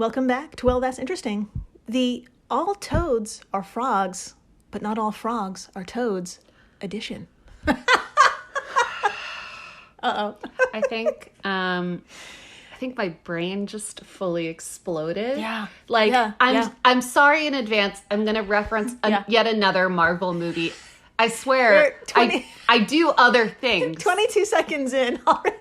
Welcome back to Well, That's Interesting. The all toads are frogs, but not all frogs are toads edition. Uh-oh. I think my brain just fully exploded. Yeah. I'm sorry in advance. I'm going to reference yet another Marvel movie. I swear, I do other things. 22 seconds in already.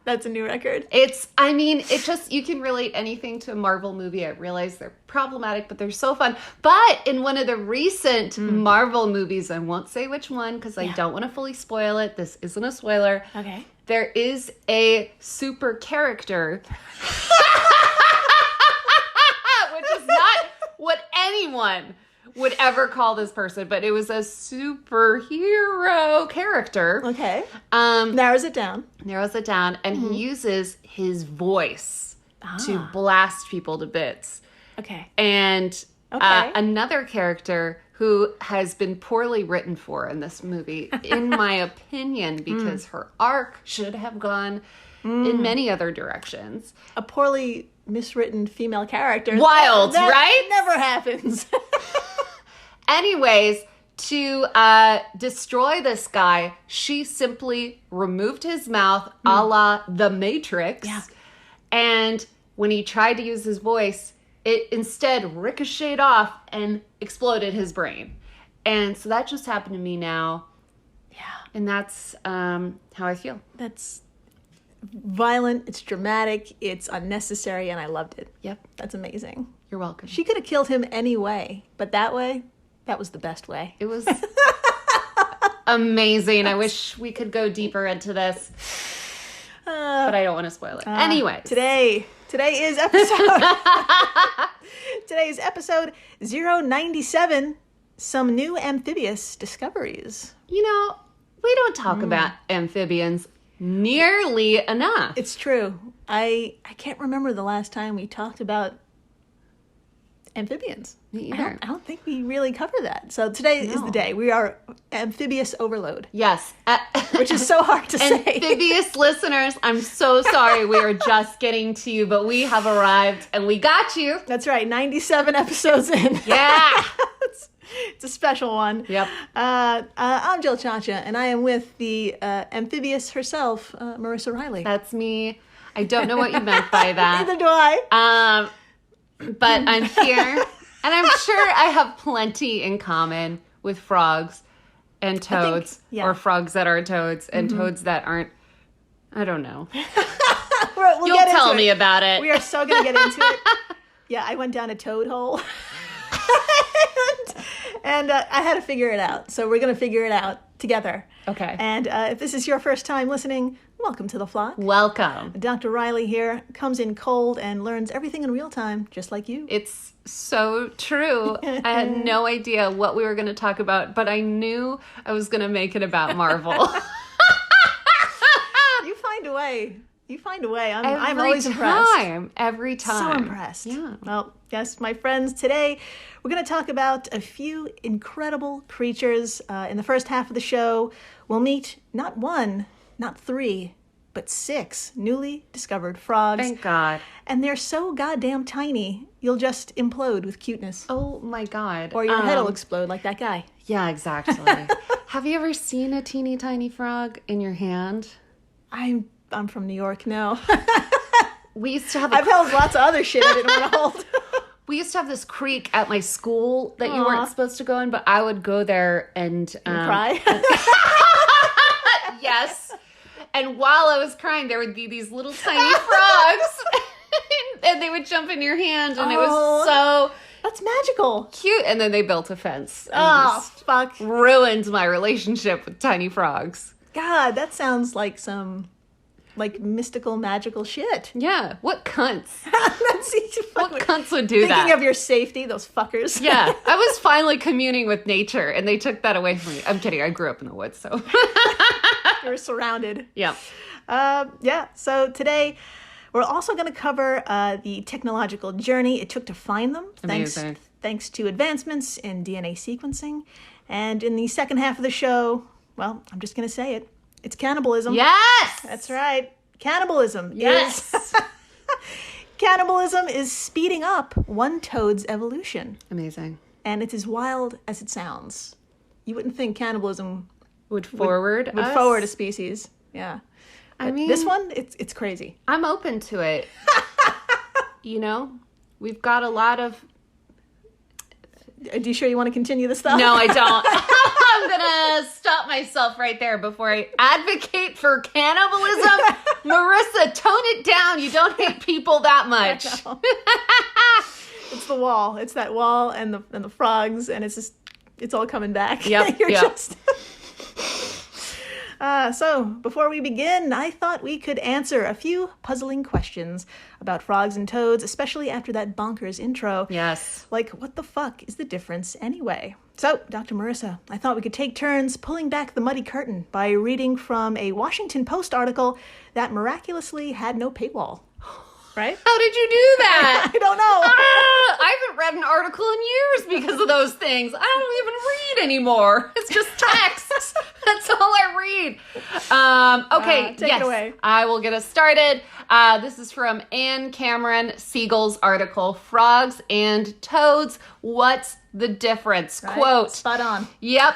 That's a new record. You can relate anything to a Marvel movie. I realize they're problematic, but they're so fun. But in one of the recent Marvel movies, I won't say which one because I don't want to fully spoil it. This isn't a spoiler. Okay. There is a super character, which is not what anyone would ever call this person, but it was a superhero character. Okay. Narrows it down. And he uses his voice to blast people to bits. Okay. And another character who has been poorly written for in this movie, in my opinion, because her arc should have gone in many other directions. A poorly miswritten female character. Wild, that right? Never happens. Anyways, to destroy this guy, she simply removed his mouth a la The Matrix. Yeah. And when he tried to use his voice, it instead ricocheted off and exploded his brain. And so that just happened to me now. Yeah. And that's how I feel. That's violent, it's dramatic, it's unnecessary, and I loved it. Yep. That's amazing. You're welcome. She could have killed him any way, but that way, that was the best way. It was amazing. I wish we could go deeper into this, but I don't want to spoil it. Anyway, Today is episode 097, some new amphibious discoveries. we don't talk about amphibians nearly enough. It's true. I can't remember the last time we talked about amphibians. Me either. I don't think we really cover that. So today is the day. We are amphibious overload. Yes. Which is so hard to say. Amphibious listeners, I'm so sorry we are just getting to you, but we have arrived and we got you. That's right. 97 episodes in. Yeah. It's a special one. Yep. I'm Jill Chacha, and I am with the amphibious herself, Marissa Riley. That's me. I don't know what you meant by that. Neither do I. But I'm here, and I'm sure I have plenty in common with frogs and toads, or frogs that are toads and toads that aren't. I don't know. You'll tell me about it. We are so going to get into it. Yeah, I went down a toad hole. and I had to figure it out. So we're going to figure it out together. Okay. And if this is your first time listening, welcome to the flock. Welcome. Dr. Riley here comes in cold and learns everything in real time, just like you. It's so true. I had no idea what we were going to talk about, but I knew I was going to make it about Marvel. You find a way. I'm always impressed. Every time. So impressed. Yeah. Well, yes, my friends, today we're going to talk about a few incredible creatures. In the first half of the show, we'll meet not one, not three, but 6 newly discovered frogs. Thank God. And they're so goddamn tiny, you'll just implode with cuteness. Oh my God. Or your head will explode like that guy. Yeah, exactly. Have you ever seen a teeny tiny frog in your hand? I'm from New York, no. We used to have I've held lots of other shit I didn't want to hold. We used to have this creek at my school that you weren't supposed to go in, but I would go there and cry. Yes. And while I was crying, there would be these little tiny frogs, and they would jump in your hand, and it was so that's magical, cute. And then they built a fence. Fuck! Ruined my relationship with tiny frogs. God, that sounds like some mystical, magical shit. Yeah, what cunts? What cunts would do that? Thinking of your safety, those fuckers. Yeah, I was finally communing with nature, and they took that away from me. I'm kidding. I grew up in the woods, so you were surrounded. Yeah. So today we're also going to cover the technological journey it took to find them. Amazing. Thanks to advancements in DNA sequencing. And in the second half of the show, well, I'm just going to say it. It's cannibalism. Yes! That's right. Cannibalism. Yes. Cannibalism is speeding up one toad's evolution. Amazing. And it's as wild as it sounds. You wouldn't think cannibalism would forward a species. Yeah. I mean, this one, it's crazy. I'm open to it. We've got a lot of... Are you sure you want to continue this stuff? No, I don't. I'm going to stop myself right there before I advocate for cannibalism. Marissa, tone it down. You don't hate people that much. It's the wall. It's that wall and the frogs, and it's all coming back. Yep. So, before we begin, I thought we could answer a few puzzling questions about frogs and toads, especially after that bonkers intro. Yes. Like, what the fuck is the difference anyway? So, Dr. Marissa, I thought we could take turns pulling back the muddy curtain by reading from a Washington Post article that miraculously had no paywall. Right? How did you do that? I don't know. I haven't read an article in years because of those things. I don't even read anymore. It's just text. That's all I read. Okay, take it away. I will get us started. This is from Anne Cameron Siegel's article, Frogs and Toads, What's the Difference? Right. Quote. Spot on. Yep.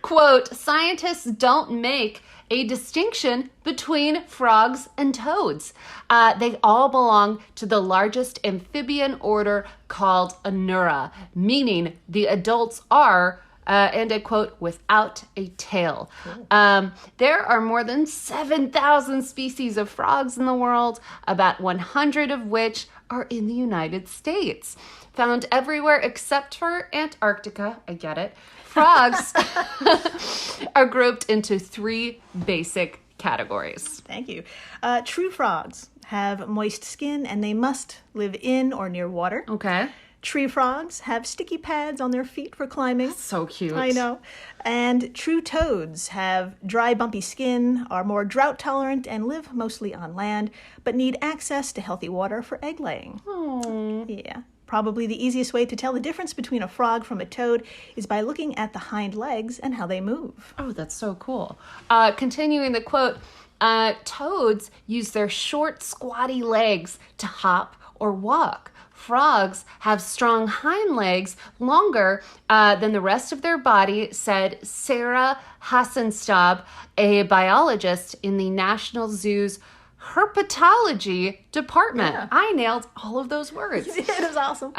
Quote, scientists don't make a distinction between frogs and toads. They all belong to the largest amphibian order called Anura, meaning the adults are, and I quote, without a tail. Cool. There are more than 7,000 species of frogs in the world, about 100 of which are in the United States. Found everywhere except for Antarctica, I get it. Frogs are grouped into 3 basic categories. Thank you. True frogs have moist skin and they must live in or near water. Okay. Tree frogs have sticky pads on their feet for climbing. That's so cute. I know. And true toads have dry, bumpy skin, are more drought tolerant, and live mostly on land, but need access to healthy water for egg laying. Oh. Yeah. Probably the easiest way to tell the difference between a frog from a toad is by looking at the hind legs and how they move. Oh, that's so cool. Continuing the quote, toads use their short, squatty legs to hop or walk. Frogs have strong hind legs, longer than the rest of their body, said Sarah Hassenstab, a biologist in the National Zoo's herpetology department. Yeah. I nailed all of those words. It was awesome.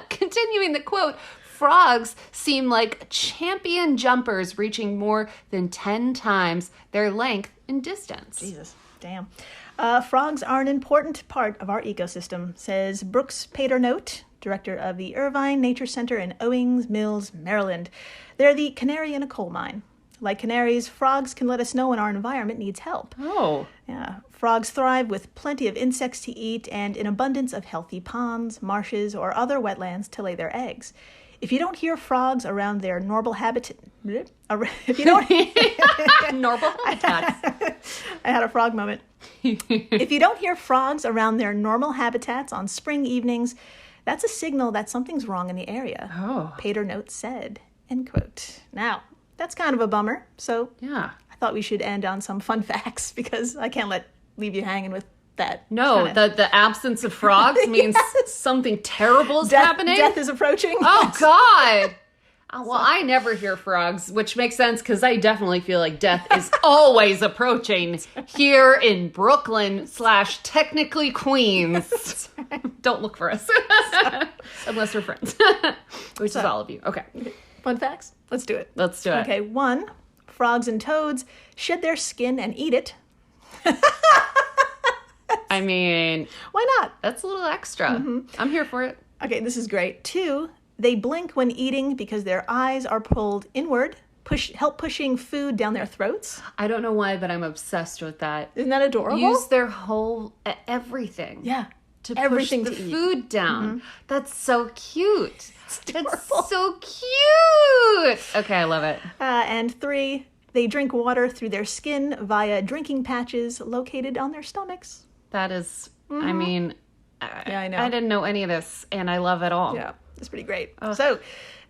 Continuing the quote, frogs seem like champion jumpers reaching more than 10 times their length in distance. Jesus, damn. Frogs are an important part of our ecosystem, says Brooks Paternote, director of the Irvine Nature Center in Owings Mills, Maryland. They're the canary in a coal mine. Like canaries, frogs can let us know when our environment needs help. Oh. Yeah. Frogs thrive with plenty of insects to eat and an abundance of healthy ponds, marshes, or other wetlands to lay their eggs. If you don't hear frogs around their normal habitat... If you don't... Normal habitats. I had a frog moment. If you don't hear frogs around their normal habitats on spring evenings, that's a signal that something's wrong in the area. Oh. Paternote said, end quote. Now, that's kind of a bummer, so yeah. I thought we should end on some fun facts because I can't leave you hanging with that. No, the absence of frogs means something terrible is happening. Death is approaching. Oh, God. Well, I never hear frogs, which makes sense because I definitely feel like death is always approaching here in Brooklyn / technically Queens. Don't look for us. Unless we're friends. Which is all of you. Okay. Fun facts? Let's do it. Let's do it. Okay, 1, frogs and toads shed their skin and eat it. I mean... Why not? That's a little extra. Mm-hmm. I'm here for it. Okay, this is great. 2, they blink when eating because their eyes are pulled inward, help pushing food down their throats. I don't know why, but I'm obsessed with that. Isn't that adorable? Use their whole... everything. Yeah. To everything push the food down. Mm-hmm. That's so cute. That's so cute. Okay, I love it. And 3, they drink water through their skin via drinking patches located on their stomachs. That is, I mean, yeah, I know. I didn't know any of this, and I love it all. Yeah, it's pretty great. So,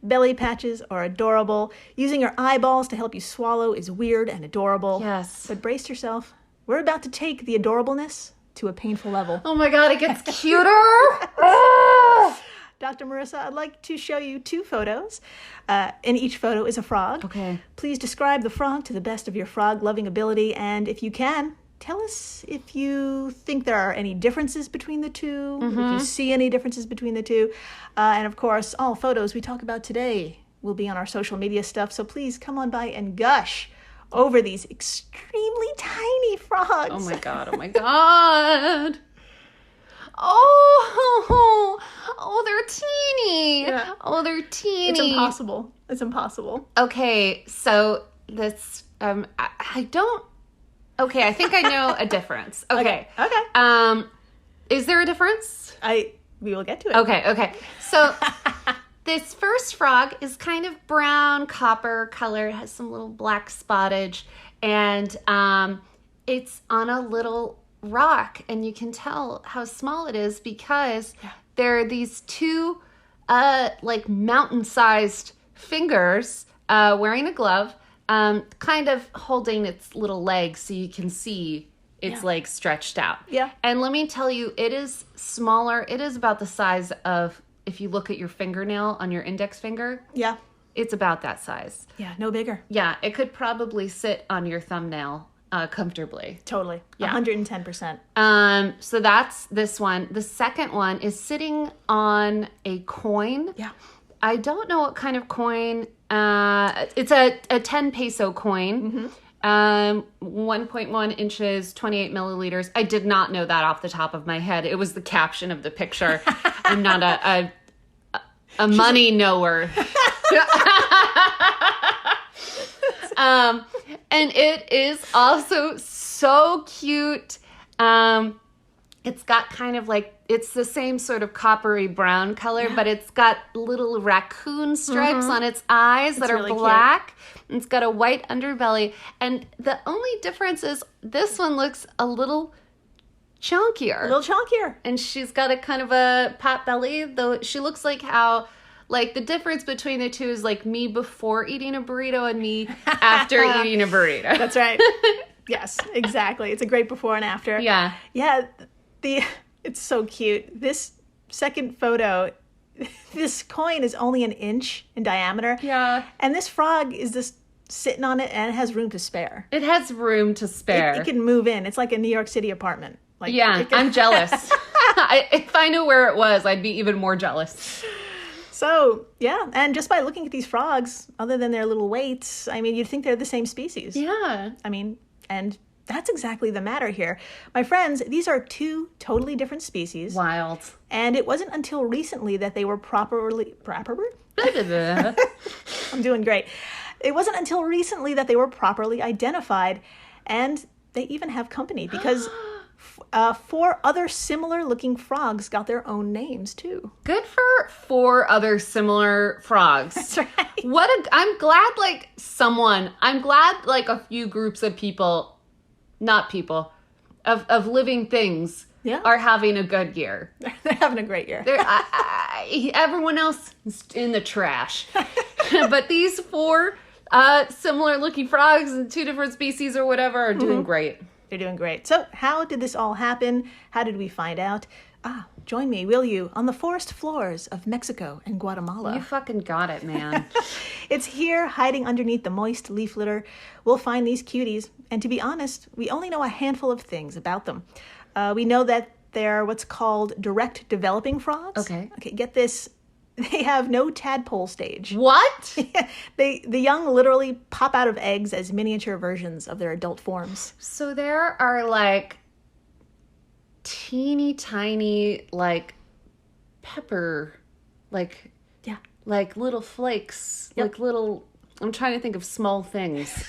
belly patches are adorable. Using your eyeballs to help you swallow is weird and adorable. Yes. But brace yourself. We're about to take the adorableness to a painful level. Oh my God, it gets cuter. Oh! Dr. Marissa, I'd like to show you 2 photos. In each photo is a frog. Okay. Please describe the frog to the best of your frog-loving ability, and if you can, tell us if you think there are any differences between the two, if you see any differences between the two. And of course, all photos we talk about today will be on our social media stuff, so please come on by and gush over these extremely tiny frogs. Oh my God, oh my God. Oh, they're teeny. Yeah. Oh, they're teeny. It's impossible. It's impossible. Okay, so this, I don't, okay, I think I know a difference. Okay. Is there a difference? We will get to it. Okay. So this first frog is kind of brown, copper color. It has some little black spottage, and it's on a little rock, and you can tell how small it is because there are these 2 like mountain-sized fingers wearing a glove, kind of holding its little legs so you can see its legs stretched out. Yeah. And let me tell you, it is smaller. It is about the size of, if you look at your fingernail on your index finger. Yeah. It's about that size. Yeah, no bigger. Yeah, it could probably sit on your thumbnail comfortably. Totally. Yeah. 110%. So that's this one. The second one is sitting on a coin. Yeah. I don't know what kind of coin. It's a 10 peso coin. 1.1 inches, 28 milliliters. I did not know that off the top of my head. It was the caption of the picture. I'm not a money knower. And it is also so cute. It's got kind of like, it's the same sort of coppery brown color, but it's got little raccoon stripes on its eyes that are really black. Cute. It's got a white underbelly. And the only difference is this one looks a little chunkier. And she's got a kind of a pot belly, though she looks like how, like the difference between the two is like me before eating a burrito and me after eating a burrito. That's right. Yes, exactly. It's a great before and after. Yeah. Yeah. It's so cute. This second photo, this coin is only 1 inch in diameter. Yeah. And this frog is just sitting on it, and it has room to spare. It has room to spare. It can move in. It's like a New York City apartment. Like, yeah, I'm jealous. If I knew where it was, I'd be even more jealous. So, yeah, and just by looking at these frogs, other than their little weights, I mean, you'd think they're the same species. Yeah. I mean, and that's exactly the matter here. My friends, these are 2 totally different species. Wild. And it wasn't until recently that they were properly... I'm doing great. It wasn't until recently that they were properly identified, and they even have company because 4 other similar-looking frogs got their own names, too. Good for 4 other similar frogs. That's right. I'm glad like a few groups of people, not people, of living things are having a good year. They're having a great year. Everyone else is in the trash. But these 4 similar-looking frogs in 2 different species or whatever are doing great. They're doing great. So how did this all happen? How did we find out? Join me, will you, on the forest floors of Mexico and Guatemala. You fucking got it, man. It's here, hiding underneath the moist leaf litter. We'll find these cuties. And to be honest, we only know a handful of things about them. We know that they're what's called direct developing frogs. Okay, get this. They have no tadpole stage. What? The young literally pop out of eggs as miniature versions of their adult forms. So there are like teeny tiny like pepper, like little flakes, like little. I'm trying to think of small things.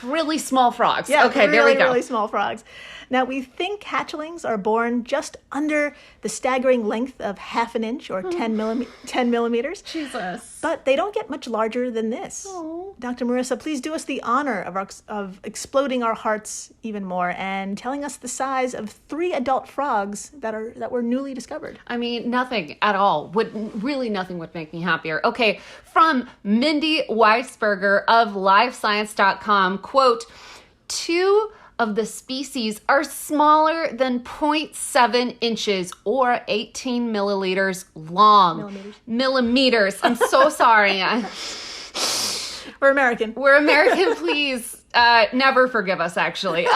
Really small frogs. Yeah, okay, there we go. Really small frogs. Now, we think hatchlings are born just under the staggering length of 1/2 inch or 10 millimeters. Jesus. But they don't get much larger than this. Oh. Dr. Marissa, please do us the honor of exploding our hearts even more and telling us the size of 3 adult frogs that were newly discovered. I mean, nothing at all. Nothing would make me happier. Okay, from Mindy Weisberger of LiveScience.com, quote, 2 of the species are smaller than 0.7 inches or 18 milliliters long. Millimeters. I'm so sorry. We're American. We're American, please. Never forgive us, actually.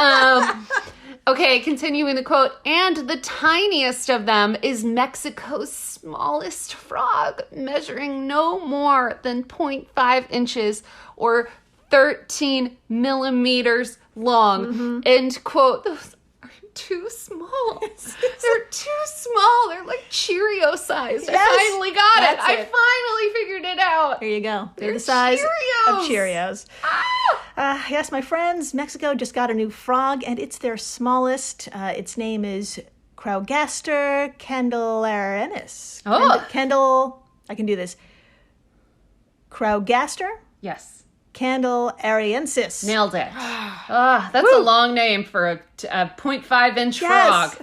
Okay, continuing the quote. And the tiniest of them is Mexico's smallest frog, measuring no more than 0.5 inches or 13 millimeters long. Mm-hmm. End quote. Those are too small. They're too small. They're like Cheerio sized. Yes, I finally got it. I finally figured it out. There you go. They're the size of Cheerios. Yes, my friends, Mexico just got a new frog, and it's their smallest. Its name is Craugaster candelarensis. Oh. I can do this. Craugaster? Yes. Candelarensis. Nailed it. That's a long name for a 0.5 inch frog.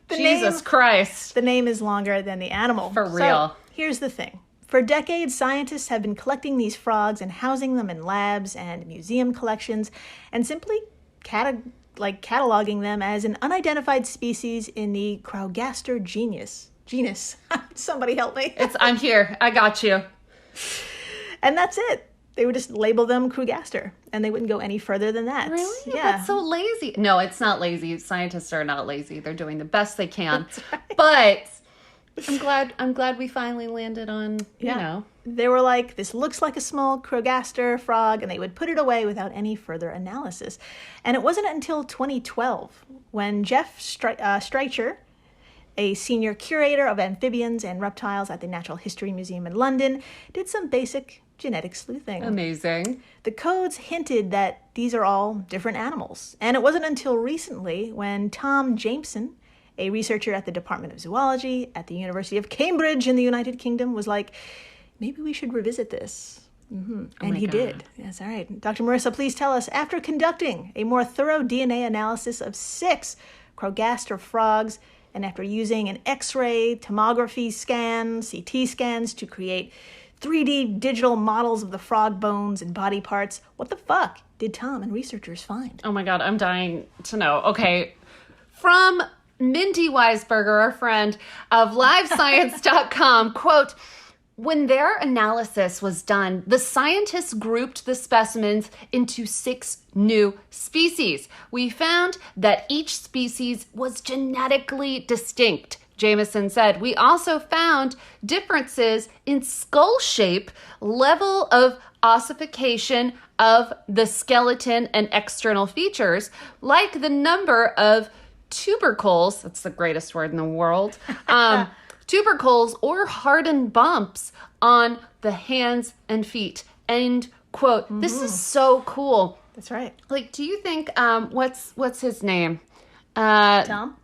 Jesus Christ. The name is longer than the animal. For real. So, here's the thing. For decades, scientists have been collecting these frogs and housing them in labs and museum collections and simply cataloging them as an unidentified species in the Craugaster genus. Somebody help me. I'm here. I got you. And that's it. They would just label them Craugaster, and they wouldn't go any further than that. Really? Yeah. That's so lazy. No, it's not lazy. Scientists are not lazy. They're doing the best they can. That's right. But I'm glad we finally landed on, you know. They were like, this looks like a small Craugaster frog, and they would put it away without any further analysis. And it wasn't until 2012 when Jeff Streicher, a senior curator of amphibians and reptiles at the Natural History Museum in London, did some basic genetic sleuthing. Amazing. The codes hinted that these are all different animals. And it wasn't until recently when Tom Jameson, a researcher at the Department of Zoology at the University of Cambridge in the United Kingdom, was like, maybe we should revisit this. Mm-hmm. And he did. Yes, all right. Dr. Marissa, please tell us, after conducting a more thorough DNA analysis of 6 Craugaster frogs, and after using an X-ray, tomography scan, CT scans to create 3D digital models of the frog bones and body parts, what the fuck did Tom and researchers find? Oh my God, I'm dying to know. Okay, from Mindy Weisberger, our friend of livescience.com, quote, when their analysis was done, the scientists grouped the specimens into 6 new species. We found that each species was genetically distinct, Jameson said. We also found differences in skull shape, level of ossification of the skeleton and external features, like the number of tubercles, that's the greatest word in the world, tubercles or hardened bumps on the hands and feet. End quote. Mm-hmm. This is so cool. That's right. Like, do you think, what's his name? Tom?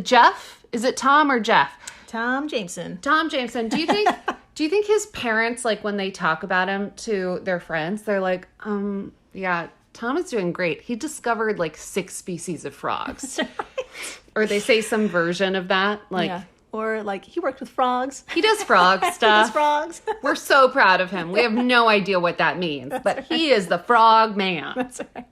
Jeff? Is it Tom or Jeff? Tom Jameson. Tom Jameson. Do you think his parents, like, when they talk about him to their friends, they're like, yeah, Tom is doing great. He discovered like 6 species of frogs. Right. Or they say some version of that. Like, yeah. Or like, he worked with frogs. He does frog stuff. He does frogs. We're so proud of him. We have no idea what that means. That's but right. He is the frog man. That's right.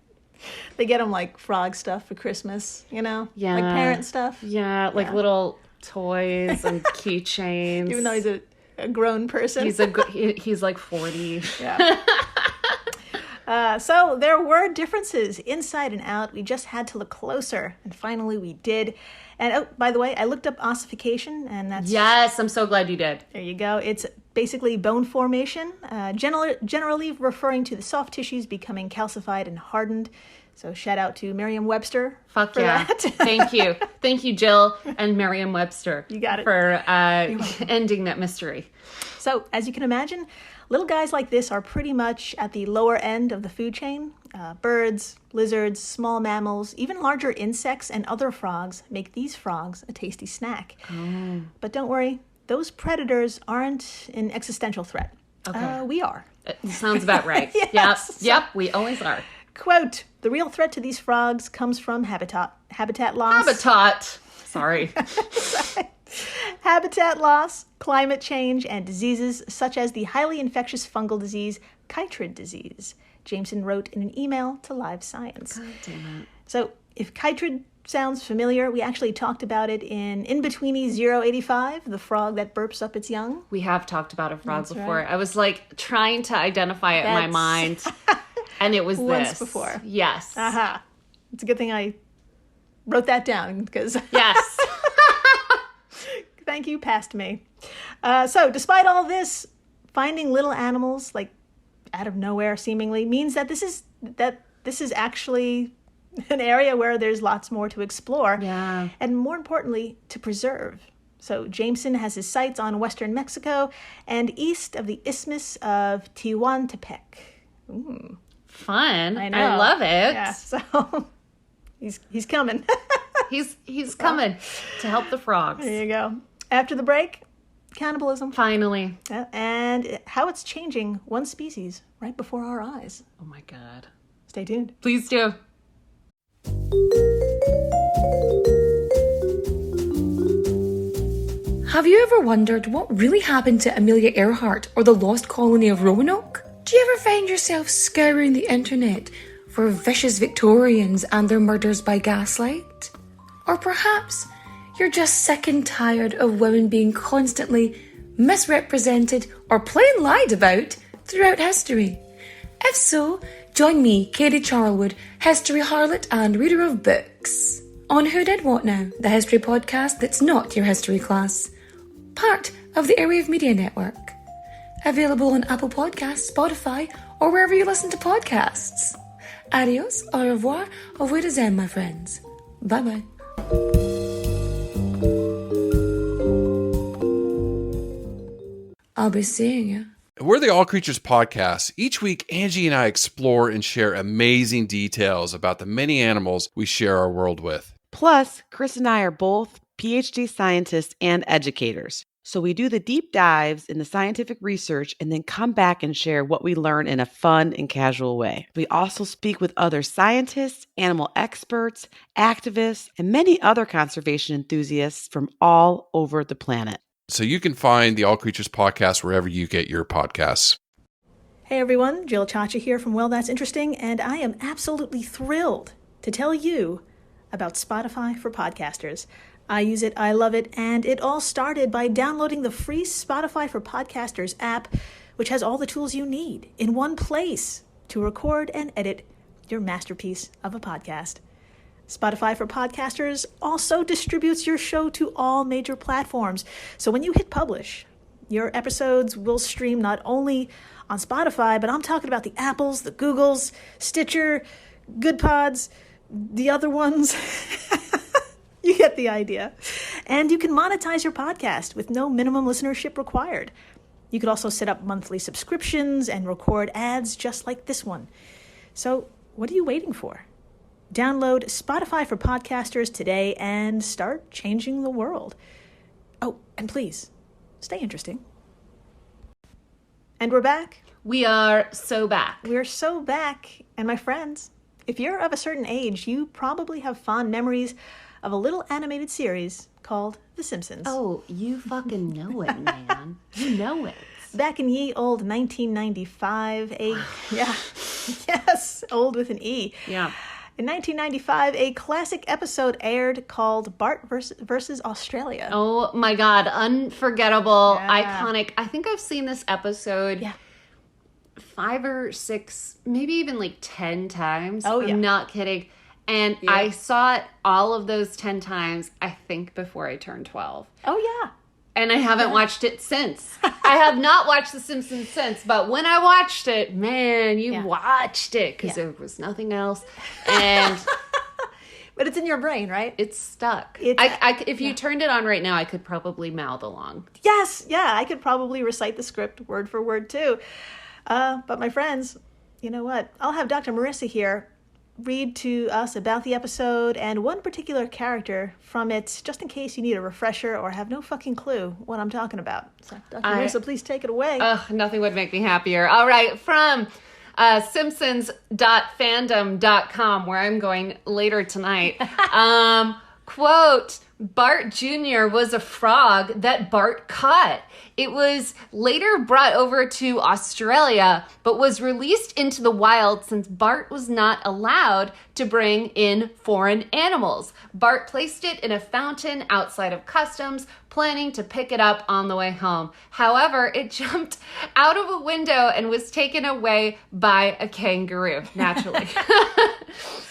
They get him like frog stuff for Christmas, you know? Yeah. Like parent stuff. Yeah, like little toys and keychains. Even though he's a grown person. He's like 40. Yeah. So there were differences inside and out. We just had to look closer. And finally we did. And oh, by the way, I looked up ossification, and that's... Yes, I'm so glad you did. There you go. It's basically bone formation, generally referring to the soft tissues becoming calcified and hardened. So shout out to Merriam-Webster for that. Thank you. Thank you, Jill and Merriam-Webster. You got it. For ending that mystery. So as you can imagine, little guys like this are pretty much at the lower end of the food chain. Birds, lizards, small mammals, even larger insects and other frogs make these frogs a tasty snack. Oh. But don't worry, those predators aren't an existential threat. Okay. We are. It sounds about right. Yes. Yep, we always are. Quote, the real threat to these frogs comes from habitat loss. Sorry. Habitat loss, climate change, and diseases such as the highly infectious fungal disease, chytrid disease, Jameson wrote in an email to Live Science. God damn it. So if chytrid sounds familiar, we actually talked about it in In-Betweenie 085, the frog that burps up its young. We have talked about a frog That's before. right. I was like trying to identify it in my mind, and it was once this. before. Yes. Aha. It's a good thing I wrote that down because Yes. thank you, past me. So despite all this, finding little animals like out of nowhere seemingly means that this is actually an area where there's lots more to explore. Yeah. And more importantly, to preserve. So Jameson has his sights on western Mexico and east of the Isthmus of Tehuantepec. Fun. I know. I love it. Yeah, so he's coming. He's coming to help the frogs. There you go. After the break, cannibalism. Finally. And how it's changing one species right before our eyes. Oh my God. Stay tuned. Please do. Have you ever wondered what really happened to Amelia Earhart or the lost colony of Roanoke? Do you ever find yourself scouring the internet for vicious Victorians and their murders by gaslight? Or perhaps you're just sick and tired of women being constantly misrepresented or plain lied about throughout history? If so, join me, Katie Charlwood, history harlot and reader of books, on Who Did What Now, the history podcast that's not your history class. Part of the Airwave Media Network. Available on Apple Podcasts, Spotify, or wherever you listen to podcasts. Adios, au revoir, au revoir, my friends. Bye-bye. I'll be seeing you. We're the All Creatures Podcast. Each week, Angie and I explore and share amazing details about the many animals we share our world with. Plus, Chris and I are both PhD scientists and educators. So we do the deep dives in the scientific research and then come back and share what we learn in a fun and casual way. We also speak with other scientists, animal experts, activists, and many other conservation enthusiasts from all over the planet. So you can find the All Creatures Podcast wherever you get your podcasts. Hey everyone, Jill Chacha here from Well, That's Interesting, and I am absolutely thrilled to tell you about Spotify for podcasters. I use it, I love it, and it all started by downloading the free Spotify for Podcasters app, which has all the tools you need in one place to record and edit your masterpiece of a podcast. Spotify for Podcasters also distributes your show to all major platforms. So when you hit publish, your episodes will stream not only on Spotify, but I'm talking about the Apples, the Googles, Stitcher, Good Pods, the other ones. You get the idea. And you can monetize your podcast with no minimum listenership required. You could also set up monthly subscriptions and record ads just like this one. So what are you waiting for? Download Spotify for Podcasters today and start changing the world. Oh, and please, stay interesting. And we're back. We are so back. We're so back. And my friends, if you're of a certain age, you probably have fond memories of a little animated series called The Simpsons. Oh, you fucking know it, man. You know it. Back in ye old 1995, yes, old with an E. Yeah. In 1995, a classic episode aired called Bart versus Australia. Oh my God. Unforgettable. Yeah. Iconic. I think I've seen this episode 5 or 6, maybe even like 10 times. Oh, yeah. I'm not kidding. And I saw it all of those 10 times, I think, before I turned 12. Oh, yeah. And I haven't watched it since. I have not watched The Simpsons since. But when I watched it, man, you watched it because there was nothing else. And but it's in your brain, right? it's stuck. If you turned it on right now, I could probably mouth along. Yes, yeah, I could probably recite the script word for word too. But my friends, you know what? I'll have Dr. Marissa here read to us about the episode and one particular character from it, just in case you need a refresher or have no fucking clue what I'm talking about. So, Dr. Marissa, please take it away. Nothing would make me happier. All right, from simpsons.fandom.com, where I'm going later tonight. Quote, Bart Jr. was a frog that Bart caught. It was later brought over to Australia, but was released into the wild since Bart was not allowed to bring in foreign animals. Bart placed it in a fountain outside of customs, planning to pick it up on the way home. However, it jumped out of a window and was taken away by a kangaroo, naturally.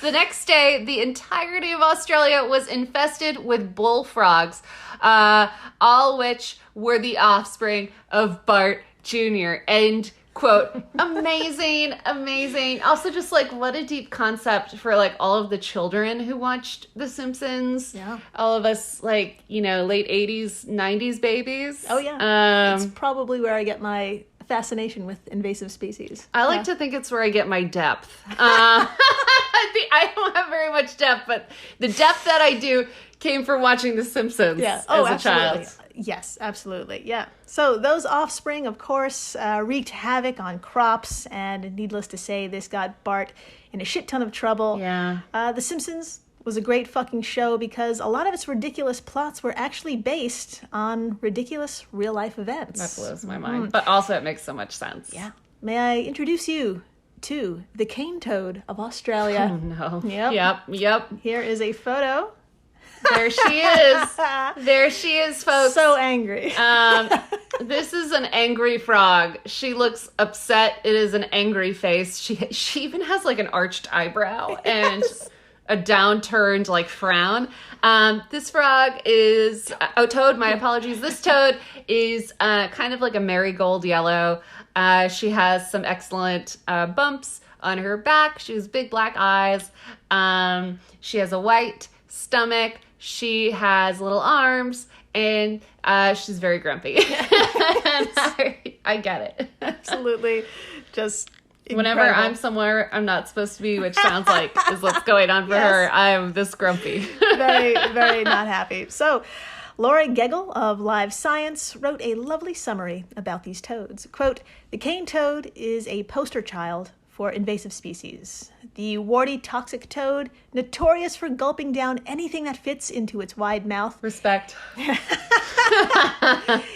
The next day, the entirety of Australia was infested with bullfrogs, all which were the offspring of Bart Jr. And quote, amazing, amazing. Also just like what a deep concept for like all of the children who watched The Simpsons. Yeah. All of us like, you know, late 80s, 90s babies. Oh yeah. It's probably where I get my fascination with invasive species. I like to think it's where I get my depth. I don't have very much depth, but the depth that I do came from watching The Simpsons as a child. Yes, absolutely. Yeah. So those offspring, of course, wreaked havoc on crops, and needless to say, this got Bart in a shit ton of trouble. Yeah. The Simpsons was a great fucking show because a lot of its ridiculous plots were actually based on ridiculous real-life events. That blows my mind. But also it makes so much sense. Yeah. May I introduce you to the cane toad of Australia? Oh, no. Yep. Here is a photo. There she is. There she is, folks. So angry. This is an angry frog. She looks upset. It is an angry face. She even has like an arched eyebrow and a downturned like frown. This frog is toad. My apologies. This toad is kind of like a marigold yellow. She has some excellent bumps on her back. She has big black eyes. She has a white stomach. She has little arms, and she's very grumpy. I get it. Absolutely. Just whenever I'm somewhere I'm not supposed to be, which sounds like is what's going on for her, I'm this grumpy. Very, very not happy. So, Laura Gegel of Live Science wrote a lovely summary about these toads. Quote, "The cane toad is a poster child for invasive species. The warty toxic toad, notorious for gulping down anything that fits into its wide mouth, Respect.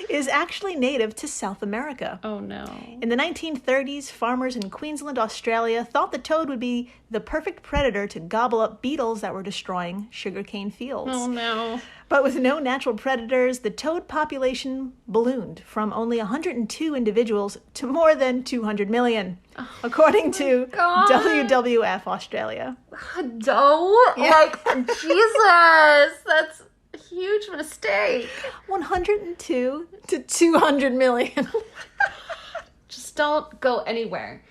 is actually native to South America. Oh no. In the 1930s, farmers in Queensland, Australia thought the toad would be the perfect predator to gobble up beetles that were destroying sugarcane fields. Oh no. But with no natural predators, the toad population ballooned from only 102 individuals to more than 200 million, according to WWF Australia. Jesus, that's a huge mistake. 102 to 200 million. Just don't go anywhere.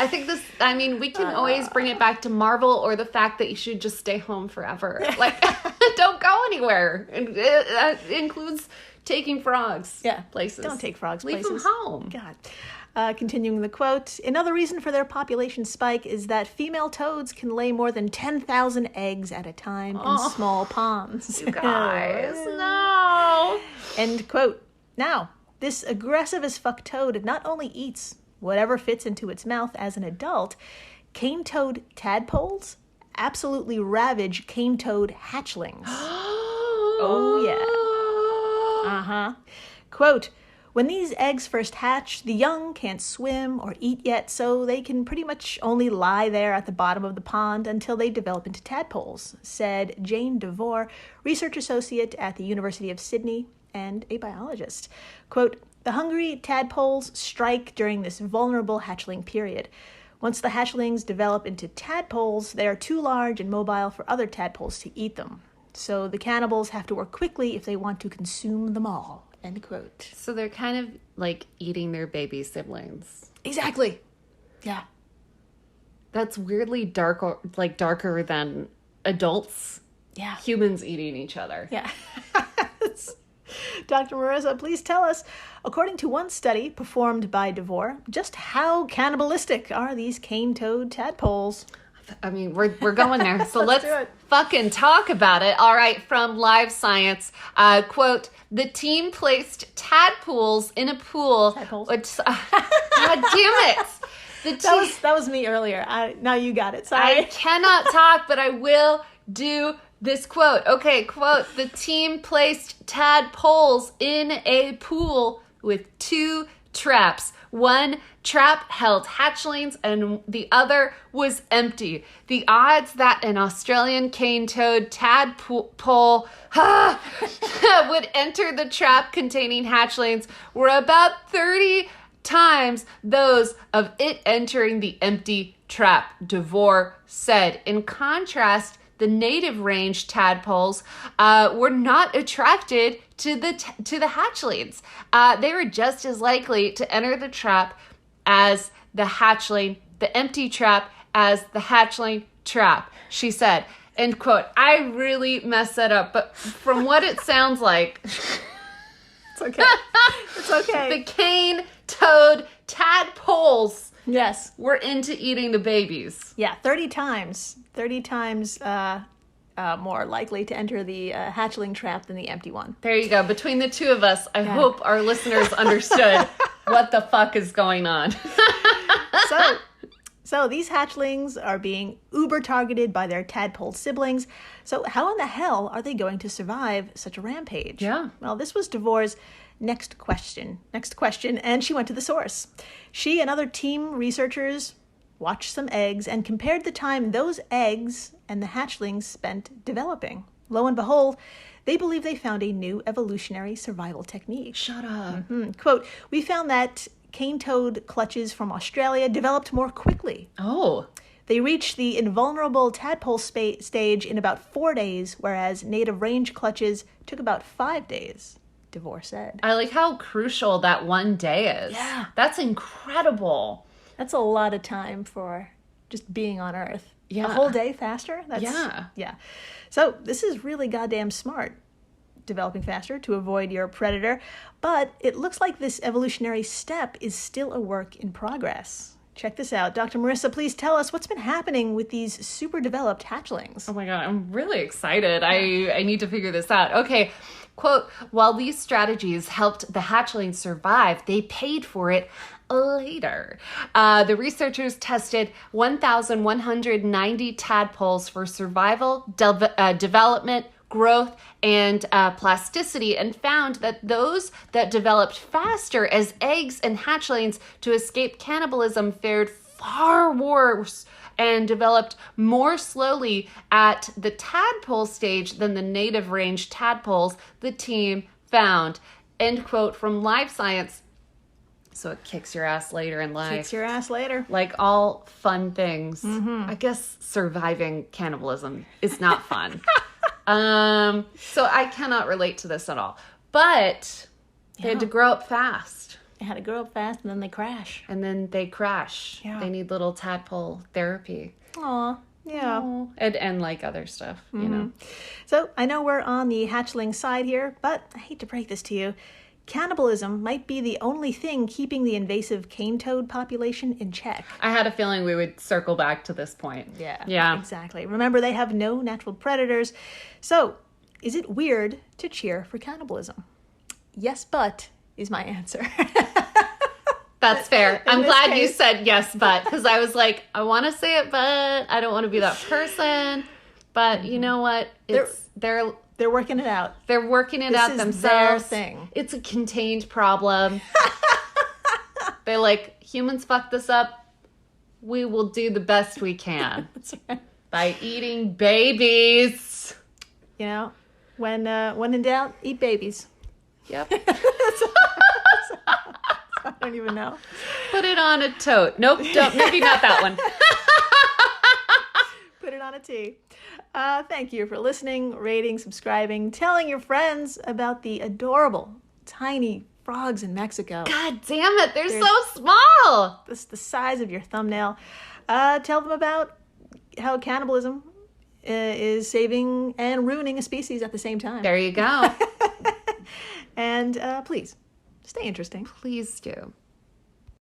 I think we can always bring it back to Marvel or the fact that you should just stay home forever. Like, don't go anywhere. It includes taking frogs places. Don't take frogs Leave places. Leave them home. God. Continuing the quote, another reason for their population spike is that female toads can lay more than 10,000 eggs at a time in small ponds. You guys, no. End quote. Now, this aggressive as fuck toad not only eats whatever fits into its mouth as an adult, cane toad tadpoles absolutely ravage cane toad hatchlings. Oh, yeah. Uh-huh. Quote, when these eggs first hatch, the young can't swim or eat yet, so they can pretty much only lie there at the bottom of the pond until they develop into tadpoles, said Jane DeVore, research associate at the University of Sydney and a biologist. Quote, the hungry tadpoles strike during this vulnerable hatchling period. Once the hatchlings develop into tadpoles, they are too large and mobile for other tadpoles to eat them. So the cannibals have to work quickly if they want to consume them all. End quote. So they're kind of like eating their baby siblings. Exactly. Yeah. That's weirdly darker than adults. Yeah. Humans eating each other. Yeah. Dr. Marissa, please tell us, according to one study performed by DeVore, just how cannibalistic are these cane toad tadpoles? I mean, we're going there. So let's fucking talk about it. All right, from Live Science, quote, the team placed tadpoles in a pool. Tadpoles? God damn it. That was me earlier. Now you got it. Sorry. I cannot talk, but I will do This quote, the team placed tadpoles in a pool with 2 traps. One trap held hatchlings and the other was empty. The odds that an Australian cane-toed tadpole would enter the trap containing hatchlings were about 30 times those of it entering the empty trap, DeVore said. In contrast, the native range tadpoles were not attracted to the hatchlings. They were just as likely to enter the trap as the hatchling, the empty trap as the hatchling trap, she said. End quote. I really messed that up, but from what it sounds like... It's okay. It's okay. The cane-toed tadpoles... Yes. We're into eating the babies. Yeah, 30 times. 30 times more likely to enter the hatchling trap than the empty one. There you go. Between the two of us, I hope our listeners understood what the fuck is going on. So these hatchlings are being uber targeted by their tadpole siblings. So how in the hell are they going to survive such a rampage? Yeah. Well, this was Devore's next question, and she went to the source. She and other team researchers watched some eggs and compared the time those eggs and the hatchlings spent developing. Lo and behold, they believe they found a new evolutionary survival technique. Shut up. Mm-hmm. Quote, we found that cane-toed clutches from Australia developed more quickly. Oh. They reached the invulnerable tadpole stage in about 4 days, whereas native range clutches took about 5 days. DeVore said. I like how crucial that 1 day is. Yeah. That's incredible. That's a lot of time for just being on Earth. Yeah. A whole day faster? Yeah. So this is really goddamn smart, developing faster to avoid your predator. But it looks like this evolutionary step is still a work in progress. Check this out. Dr. Marissa, please tell us what's been happening with these super developed hatchlings. Oh my God, I'm really excited. I need to figure this out. Okay. Quote, while these strategies helped the hatchlings survive, they paid for it later. The researchers tested 1,190 tadpoles for survival, development, growth, and plasticity, and found that those that developed faster as eggs and hatchlings to escape cannibalism fared far worse and developed more slowly at the tadpole stage than the native range tadpoles, the team found. End quote from Live Science. So it kicks your ass later in life. Kicks your ass later. Like all fun things. Mm-hmm. I guess surviving cannibalism is not fun. So I cannot relate to this at all. But they had to grow up fast. They had to grow up fast and then they crash. And then they crash. Yeah. They need little tadpole therapy. Aw, yeah. Aww. And like other stuff, you know. So I know we're on the hatchling side here, but I hate to break this to you. Cannibalism might be the only thing keeping the invasive cane toad population in check. I had a feeling we would circle back to this point. Yeah. Exactly. Remember, they have no natural predators. So, is it weird to cheer for cannibalism? Yes, but is my answer. That's fair. I'm glad case. you said yes, but, because I was like, I want to say it, but I don't want to be that person. But you know what? They're working it out. They're working it out themselves. Their thing. It's a contained problem. They're like, humans fucked this up. We will do the best we can. That's right. By eating babies. You know, when in doubt, eat babies. Yep. I don't even know. Put it on a tote. Nope, don't. Maybe not that one. Put it on a tee. Thank you for listening, rating, subscribing, telling your friends about the adorable, tiny frogs in Mexico. God damn it, they're so small. This is the size of your thumbnail. Tell them about how cannibalism is saving and ruining a species at the same time. There you go. And please, stay interesting. Please do.